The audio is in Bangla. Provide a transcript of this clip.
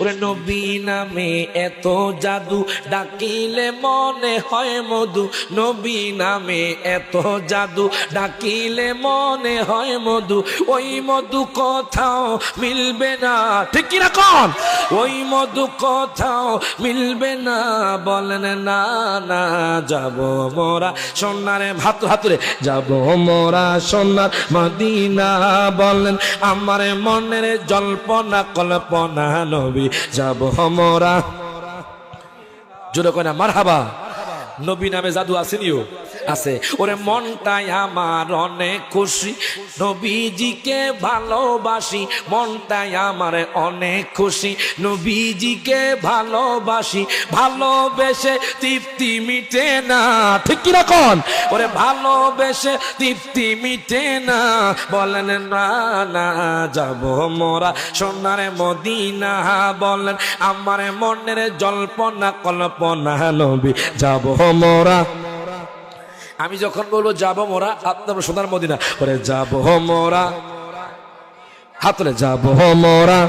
ওরে নবী নামে এত জাদু, ডাকিলে মনে হয় মধু। নবী নামে এত জাদু, ডাকিলে মনে হয় মধু। ওই মধু কোথাও মিলবে না, ঠিক কিনা কোন? ওই মধু কোথাও মিলবে না। বলেন না না, যাব মোরা সোনারে হাতুরে, যাব মোরা সোনার মদিনা। বলেন আমার মনের জল্পনা কল্পনা, নবী যাব মোরা। জোরে কয় না মারহাবা। নবী নামে জাদু আসেনিও আছে। ওরে মনটাই আমার অনেক খুশি, নবীজিকে ভালোবাসি। মনটাই আমার অনেক খুশি, নবীজিকে ভালোবাসি। ভালোবেসে তৃপ্তি মিটে না, ঠিক কি রকম? ওরে ভালোবেসে তৃপ্তি মিটে না। বলেন না না, যাব মোরা সোনারে মদিনা। বলেন আমার মনের জল্পনা কল্পনা, নবী যাব মোরা। আমি যখন বলবো যাব মোরা, আপনার সোনার মদিনা, ওরে যাব মোরা, হাতলে যাব মোরা।